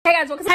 Hey guys, welcome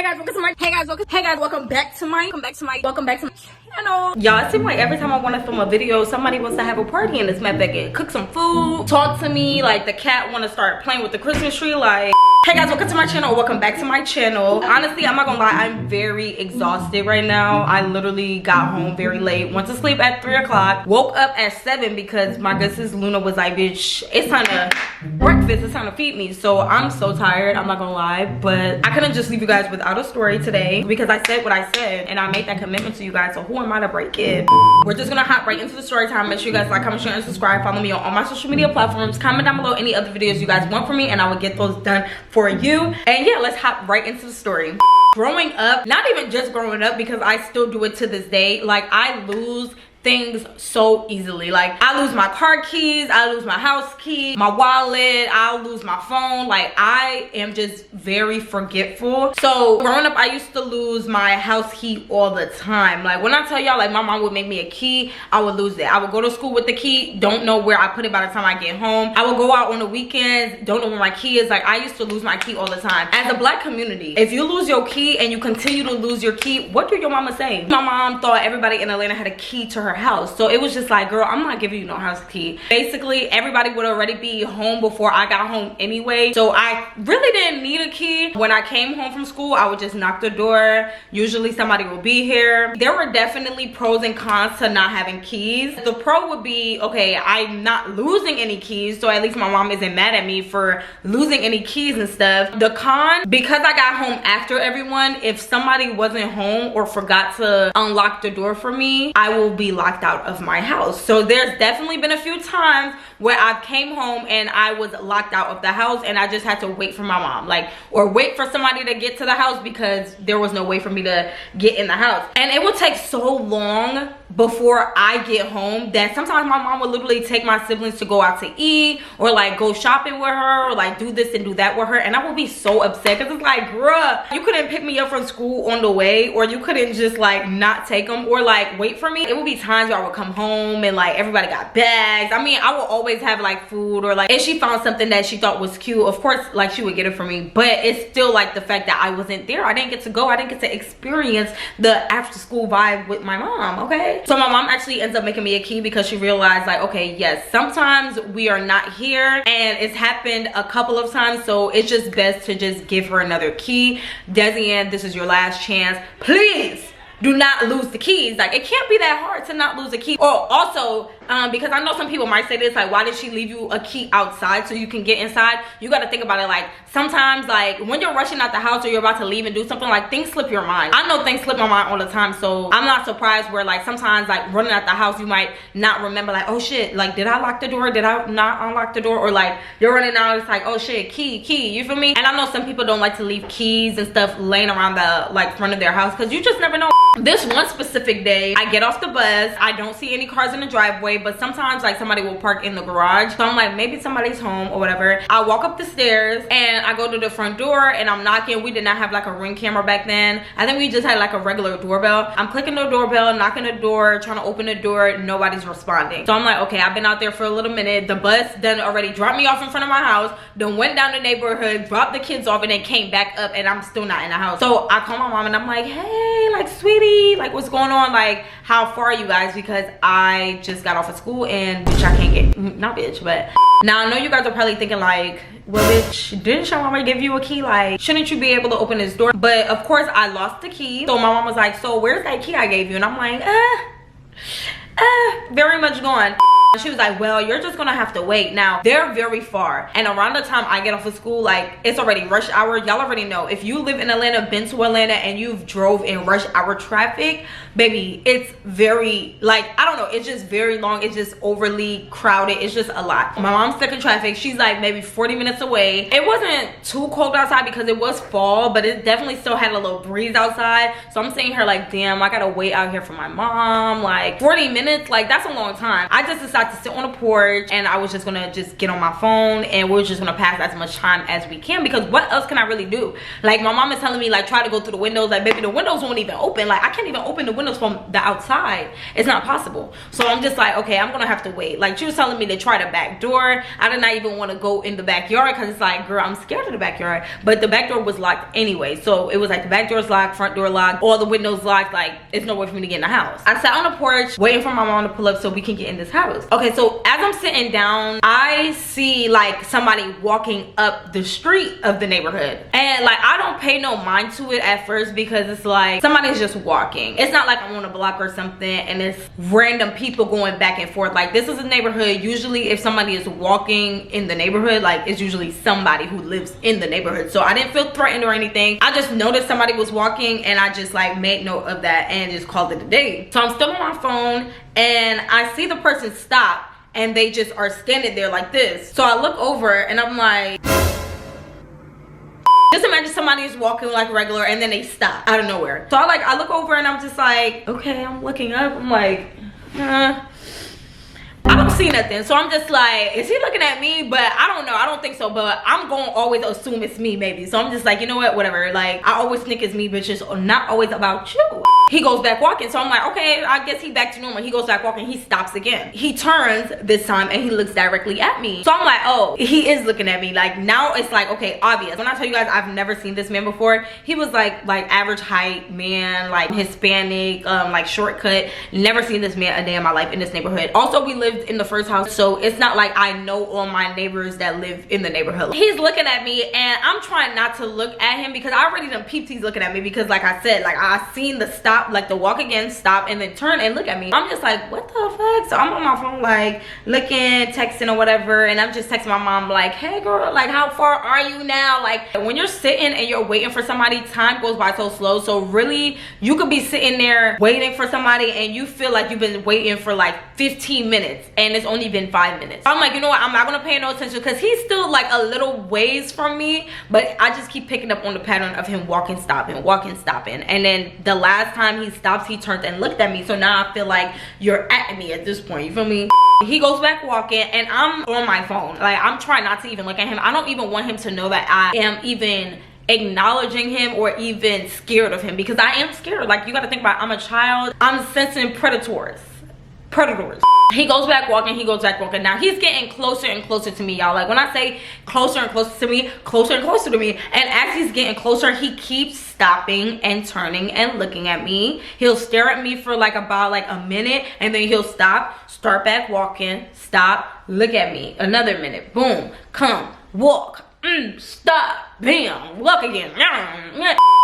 back to my channel. Y'all, it seems like every time I want to film a video, somebody wants to have a party in this motherfucker. Cook some food, talk to me, like the cat want to start playing with the Christmas tree, like. Hey guys, welcome to my channel, welcome back to my channel. Honestly, I'm not gonna lie, I'm very exhausted right now. I literally got home very late, went to sleep at 3 o'clock, woke up at 7 because my good sis Luna was like, bitch, it's time to breakfast, it's time to feed me. So I'm so tired, I'm not gonna lie, but I couldn't just leave you guys without a story today because I said what I said and I made that commitment to you guys, so who am I to break it? We're just gonna hop right into the story time. Make sure you guys like, comment, share, and subscribe. Follow me on all my social media platforms. Comment down below any other videos you guys want from me and I will get those done for you. And yeah, let's hop right into the story. Growing up, not even just growing up, because I still do it to this day, like I lose things so easily. Like I lose my car keys, I lose my house key, my wallet, I'll lose my phone. Like I am just very forgetful. So growing up, I used to lose my house key all the time. Like when I tell y'all, like my mom would make me a key, I would lose it. I would go to school with the key, don't know where I put it by the time I get home. I would go out on the weekends, don't know where my key is. Like I used to lose my key all the time. As a black community, if you lose your key and you continue to lose your key, what do your mama say? My mom thought everybody in Atlanta had a key to her house, so it was just like, girl, I'm not giving you no house key. Basically everybody would already be home before I got home anyway, so I really didn't need a key. When I came home from school, I would just knock the door, usually somebody would be here. There were definitely pros and cons to not having keys. The pro would be, okay, I'm not losing any keys, so at least my mom isn't mad at me for losing any keys and stuff. The con, because I got home after everyone, if somebody wasn't home or forgot to unlock the door for me, I will be locked out of my house. So there's definitely been a few times where I came home and I was locked out of the house and I just had to wait for my mom, like, or wait for somebody to get to the house because there was no way for me to get in the house. And it would take so long before I get home that sometimes my mom would literally take my siblings to go out to eat or like go shopping with her or like do this and do that with her, and I would be so upset because it's like, bruh, you couldn't pick me up from school on the way, or you couldn't just like not take them or like wait for me. It would be times where I would come home and like everybody got bags. I mean, I would always have like food, or like if she found something that she thought was cute, of course like she would get it for me, but it's still like the fact that I wasn't there. I didn't get to go, I didn't get to experience the after school vibe with my mom. Okay, so my mom actually ends up making me a key because she realized like, okay, yes, sometimes we are not here and it's happened a couple of times, so it's just best to just give her another key. Desi, this is your last chance, please do not lose the keys. Like it can't be that hard to not lose a key. Or also because I know some people might say this, like, why did she leave you a key outside so you can get inside? You got to think about it, like sometimes like when you're rushing out the house or you're about to leave and do something, like things slip your mind. I know things slip my mind all the time, so I'm not surprised where like sometimes like running out the house you might not remember, like, oh shit, like did I lock the door, did I not unlock the door? Or like you're running out, it's like, oh shit, key, you feel me? And I know some people don't like to leave keys and stuff laying around the like front of their house because you just never know. This one specific day, I get off the bus, I don't see any cars in the driveway, but sometimes like somebody will park in the garage, so I'm like, maybe somebody's home or whatever. I walk up the stairs and I go to the front door and I'm knocking. We did not have like a Ring camera back then. I think we just had like a regular doorbell. I'm clicking the doorbell, knocking the door, trying to open the door, nobody's responding. So I'm like, okay, I've been out there for a little minute. The bus done already dropped me off in front of my house, then went down the neighborhood, dropped the kids off, and then came back up and I'm still not in the house. So I call my mom and I'm like, hey, like sweetie, like what's going on? Like how far are you guys? Because I just got off of school and bitch, I can't get, not bitch, but now I know you guys are probably thinking like, well bitch, didn't your mama give you a key? Like shouldn't you be able to open this door? But of course I lost the key. So my mom was like, so where's that key I gave you? And I'm like, very much gone. She was like, well, you're just gonna have to wait. Now they're very far, and around the time I get off of school, like it's already rush hour. Y'all already know, if you live in Atlanta, been to Atlanta, and you've drove in rush hour traffic, baby, it's very, like, I don't know, it's just very long, it's just overly crowded, it's just a lot. My mom's stuck in traffic. She's like maybe 40 minutes away. It wasn't too cold outside because it was fall, but it definitely still had a little breeze outside. So I'm seeing her like, damn, I gotta wait out here for my mom. Like 40 minutes, like that's a long time. I just decided decided to sit on the porch, and I was just gonna just get on my phone, and we're just gonna pass as much time as we can, because what else can I really do? Like, my mom is telling me, like, try to go through the windows. Like, baby, the windows won't even open. Like, I can't even open the windows from the outside. It's not possible. So I'm just like, okay, I'm gonna have to wait. Like, she was telling me to try the back door. I did not even want to go in the backyard, because it's like, girl, I'm scared of the backyard. But the back door was locked anyway, so it was like the back door's locked, front door locked, all the windows locked. Like, it's no way for me to get in the house. I sat on the porch waiting for my mom to pull up so we can get in this house. Okay, so as I'm sitting down, I see like somebody walking up the street of the neighborhood, and like, I don't pay no mind to it at first, because it's like somebody's just walking. It's not like I'm on a block or something and it's random people going back and forth. Like, this is a neighborhood. Usually if somebody is walking in the neighborhood, like, it's usually somebody who lives in the neighborhood. So I didn't feel threatened or anything. I just noticed somebody was walking, and I just like made note of that and just called it a day. So I'm still on my phone, and I see the person stop, and they just are standing there like this. So I look over and I'm like, just imagine somebody is walking like regular, and then they stop out of nowhere. So I look over, and I'm just like, okay, I'm looking up. I'm like, I don't see nothing. So I'm just like, is he looking at me? But I don't know. I don't think so. But I'm going to always assume it's me, maybe. So I'm just like, you know what? Whatever. Like, I always think it's me, but it's just not always about you. He goes back walking. So I'm like, okay, I guess he back to normal. He goes back walking. He stops again. He turns this time, and he looks directly at me. So I'm like, oh, he is looking at me. Like, now it's like, okay, obvious. When I tell you guys, I've never seen this man before. He was like average height man, like Hispanic, like shortcut. Never seen this man a day in my life in this neighborhood. Also, we lived in the first house, so it's not like I know all my neighbors that live in the neighborhood. He's looking at me, and I'm trying not to look at him, because I already done peeped he's looking at me, because like I said, like, I seen the stop, like the walk again, stop, and then turn and look at me. I'm just like, what the fuck? So I'm on my phone, like looking, texting or whatever, and I'm just texting my mom like, hey girl, like, how far are you now? Like, when you're sitting and you're waiting for somebody, time goes by so slow. So really, you could be sitting there waiting for somebody, and you feel like you've been waiting for like 15 minutes, and it's only been 5 minutes. I'm like, you know what, I'm not gonna pay no attention, because he's still like a little ways from me, but I just keep picking up on the pattern of him walking, stopping, walking, stopping. And then the last time he stops, he turned and looked at me. So now I feel like you're at me at this point, you feel me? He goes back walking, and I'm on my phone. Like, I'm trying not to even look at him. I don't even want him to know that I am even acknowledging him or even scared of him, because I am scared. Like, you got to think about, I'm a child. I'm sensing predators. He goes back walking, he goes back walking. Now he's getting closer and closer to me, y'all. Like, when I say closer and closer to me, closer and closer to me, and as he's getting closer, he keeps stopping and turning and looking at me. He'll stare at me for like about like a minute, and then he'll stop, start back walking, stop, look at me, another minute, boom, come, walk, stop, bam, walk again.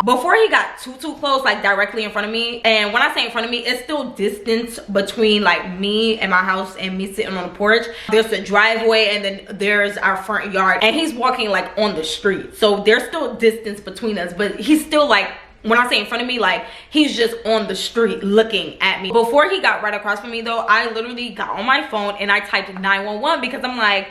Before he got too close, like directly in front of me, and when I say in front of me, it's still distance between like me and my house and me sitting on the porch. There's the driveway, and then there's our front yard, and he's walking like on the street, so there's still distance between us, but he's still like, when I say in front of me, like, he's just on the street looking at me. Before he got right across from me though, I literally got on my phone and I typed 911, because I'm like,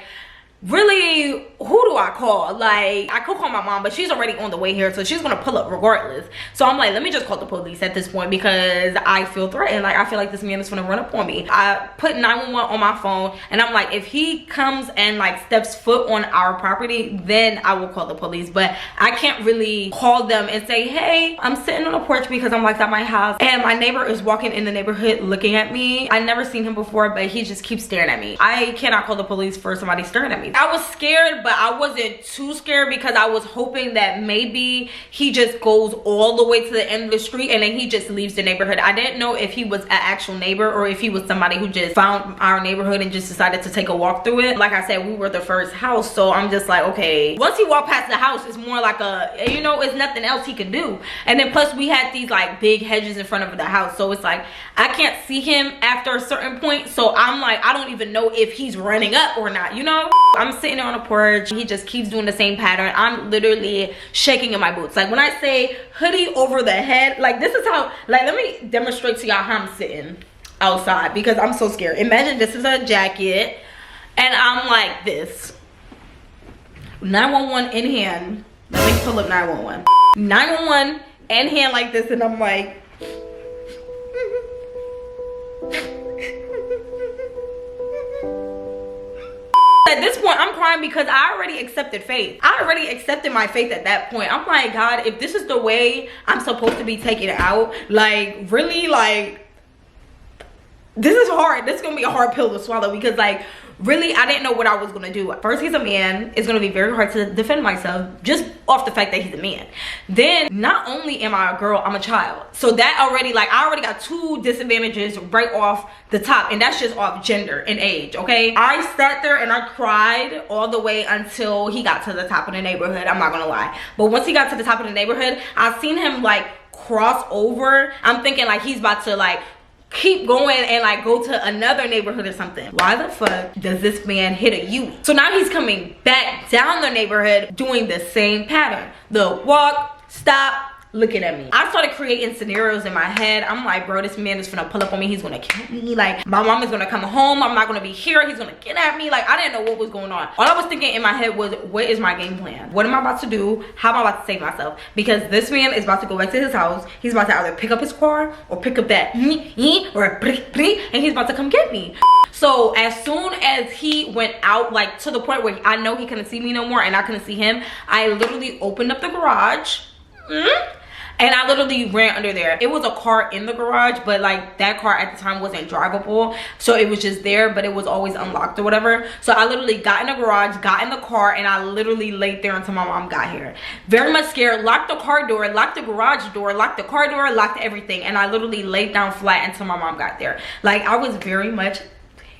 really, who do I call? Like, I could call my mom, but she's already on the way here, so she's gonna pull up regardless. So I'm like, let me just call the police at this point, because I feel threatened. Like, I feel like this man is gonna run up on me. I put 911 on my phone, and I'm like, if he comes and like steps foot on our property, then I will call the police. But I can't really call them and say, hey, I'm sitting on a porch because I'm locked at my house, and my neighbor is walking in the neighborhood looking at me. I never seen him before, but he just keeps staring at me. I cannot call the police for somebody staring at me. I was scared, but I wasn't too scared, because I was hoping that maybe he just goes all the way to the end of the street and then he just leaves the neighborhood. I didn't know if he was an actual neighbor or if he was somebody who just found our neighborhood and just decided to take a walk through it. Like I said, we were the first house, so I'm just like, okay, once he walked past the house, it's more like a, you know, it's nothing else he can do. And then plus we had these like big hedges in front of the house, so it's like I can't see him after a certain point. So I'm like, I don't even know if he's running up or not, you know? I'm sitting on a porch, he just keeps doing the same pattern. I'm literally shaking in my boots. Like, when I say hoodie over the head, like, this is how, like, let me demonstrate to y'all how I'm sitting outside, because I'm so scared. Imagine this is a jacket and I'm like this, 911 in hand. Let me pull up 911. 911 in hand like this, and I'm like, I'm crying because I already accepted faith. I already accepted my faith at that point. I'm like, God, if this is the way I'm supposed to be taken out, like, really, like, this is hard. This is gonna be a hard pill to swallow, because like, really, I didn't know what I was gonna do. First, he's a man. It's gonna be very hard to defend myself just off the fact that he's a man. Then, not only am I a girl, I'm a child. So that already, like, I already got 2 disadvantages right off the top, and that's just off gender and age, okay? I sat there and I cried all the way until he got to the top of the neighborhood. I'm not gonna lie. But once he got to the top of the neighborhood, I seen him like cross over. I'm thinking like he's about to like keep going and like go to another neighborhood or something. Why the fuck does this man hit a U? So now he's coming back down the neighborhood doing the same pattern. The walk, stop, looking at me. I started creating scenarios in my head. I'm like, bro, this man is gonna pull up on me. He's gonna kill me. Like, my mom is gonna come home. I'm not gonna be here. He's gonna get at me. Like, I didn't know what was going on. All I was thinking in my head was, what is my game plan? What am I about to do? How am I about to save myself? Because this man is about to go back to his house. He's about to either pick up his car or pick up that or and he's about to come get me. So as soon as he went out, like to the point where I know he couldn't see me no more and I couldn't see him, I literally opened up the garage. And I literally ran under there. It was a car in the garage, but like that car at the time wasn't drivable. So it was just there, but it was always unlocked or whatever. So I literally got in the garage, got in the car, and I literally laid there until my mom got here. Very much scared, locked the car door, locked the garage door, locked the car door, locked everything. And I literally laid down flat until my mom got there. Like, I was very much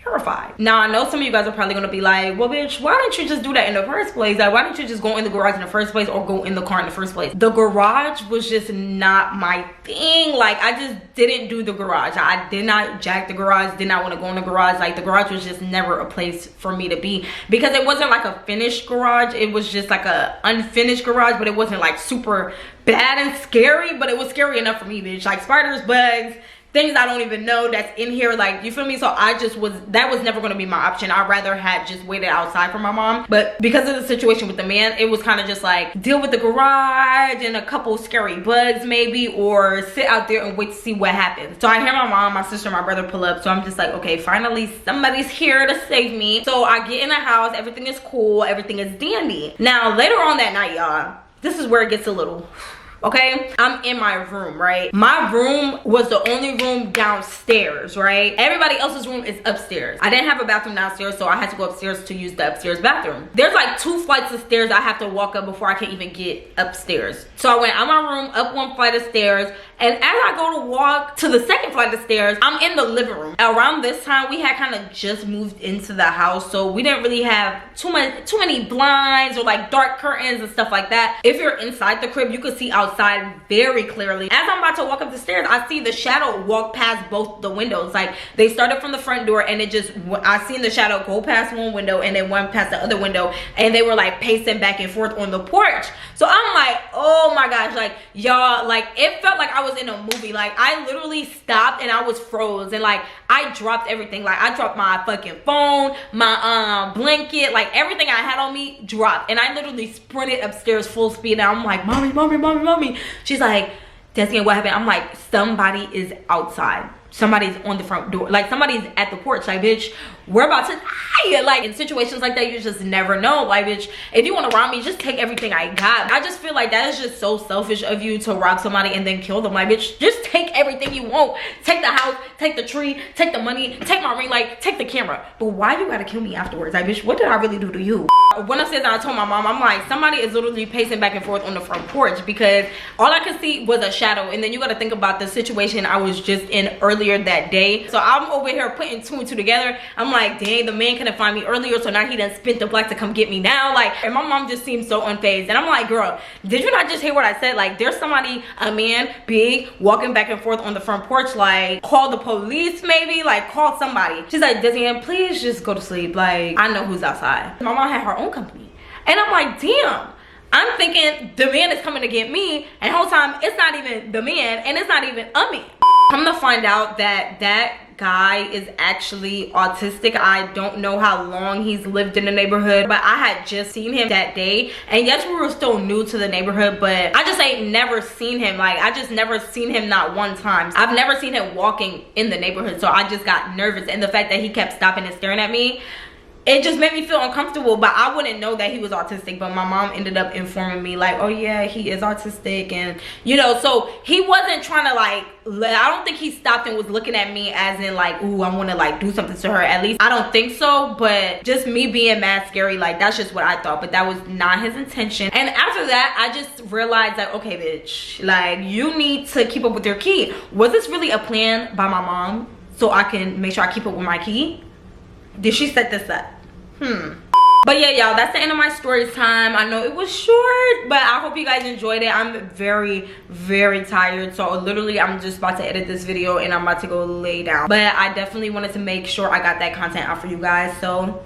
terrified. Now, I know some of you guys are probably gonna be like, well, bitch, why didn't you just do that in the first place? Like, why didn't you just go in the garage in the first place or go in the car in the first place? The garage was just not my thing. Like, I just didn't do the garage. I did not jack the garage, did not want to go in the garage. Like, the garage was just never a place for me to be, because it wasn't like a finished garage. It was just like a unfinished garage, but it wasn't like super bad and scary, but it was scary enough for me, bitch. Like spiders, bugs, things I don't even know that's in here, like, you feel me? So I just was, that was never going to be my option. I'd rather had just waited outside for my mom. But because of the situation with the man, it was kind of just like, deal with the garage and a couple scary bugs maybe, or sit out there and wait to see what happens. So I hear my mom, my sister, my brother pull up. So I'm just like, okay, finally somebody's here to save me. So I get in the house, everything is cool, everything is dandy. Now later on that night, y'all, this is where it gets a little... Okay, I'm in my room, right? My room was the only room downstairs, right? Everybody else's room is upstairs. I didn't have a bathroom downstairs, so I had to go upstairs to use the upstairs bathroom. There's like 2 flights of stairs I have to walk up before I can even get upstairs. So I went out my room, up 1 flight of stairs, and as I go to walk to the 2nd flight of stairs, I'm in the living room. Around this time, we had kind of just moved into the house, so we didn't really have too many blinds or like dark curtains and stuff like that. If you're inside the crib, you could see outside very clearly. As I'm about to walk up the stairs, I see the shadow walk past both the windows. Like, they started from the front door, and it just, I seen the shadow go past one window and then went past the other window, and they were like pacing back and forth on the porch. So I'm like, oh my gosh, like, y'all, like, it felt like I was in a movie. Like, I literally stopped and I was froze, and like, I dropped everything. Like, I dropped my fucking phone, my blanket, like everything I had on me dropped, and I literally sprinted upstairs full speed. And I'm like, mommy, mommy, mommy, mommy. She's like, Destiny, what happened? I'm like, somebody is outside. Somebody's on the front door. Like, somebody's at the porch. Like, bitch, we're about to die. Like, in situations like that, you just never know. Like, bitch, if you want to rob me, just take everything I got. I just feel like that is just so selfish of you to rob somebody and then kill them. Like, bitch, just take everything you want. Take the house, take the tree, take the money, take my ring light, take the camera. But why you gotta kill me afterwards? Like, bitch, what did I really do to you? When I said that, I told my mom, I'm like, somebody is literally pacing back and forth on the front porch, because all I could see was a shadow. And then you got to think about the situation I was just in earlier that day. So I'm over here putting 2 and 2 together. I'm like, dang, the man couldn't find me earlier, so now he done spent the block to come get me now. Like, and my mom just seemed so unfazed. And I'm like, girl, did you not just hear what I said? Like, there's somebody, a man, big, walking back and forth on the front porch. Like, call the police maybe, like, call somebody. She's like, Desian, please just go to sleep. Like, I know who's outside. My mom had her own company, and I'm like, damn. I'm thinking the man is coming to get me, and the whole time it's not even the man, and it's not even a man. Come to find out that that guy is actually autistic. I don't know how long he's lived in the neighborhood, but I had just seen him that day. And yes, we were still new to the neighborhood, but I just ain't never seen him. Like, I just never seen him not one time. I've never seen him walking in the neighborhood, so I just got nervous. And the fact that he kept stopping and staring at me, it just made me feel uncomfortable. But I wouldn't know that he was autistic, but my mom ended up informing me like, oh yeah, he is autistic. And you know, so he wasn't trying to like, I don't think he stopped and was looking at me as in like, ooh, I want to like do something to her. At least I don't think so. But just me being mad scary, like that's just what I thought. But that was not his intention. And after that, I just realized that, okay bitch, like you need to keep up with your kid. Was this really a plan by my mom so I can make sure I keep up with my kid? Did she set this up? But yeah, y'all, that's the end of my story time. I know it was short, but I hope you guys enjoyed it. I'm very, very tired. So literally, I'm just about to edit this video and I'm about to go lay down. But I definitely wanted to make sure I got that content out for you guys. So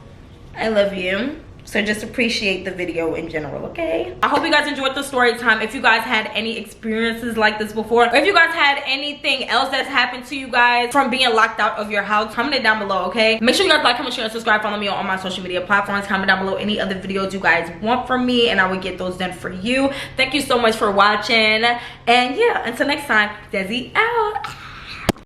I love you. So just appreciate the video in general, okay? I hope you guys enjoyed the story time. If you guys had any experiences like this before, or if you guys had anything else that's happened to you guys from being locked out of your house, comment it down below, okay? Make sure you guys like, comment, share, and subscribe. Follow me on all my social media platforms. Comment down below any other videos you guys want from me, and I will get those done for you. Thank you so much for watching. And yeah, until next time, Desi out.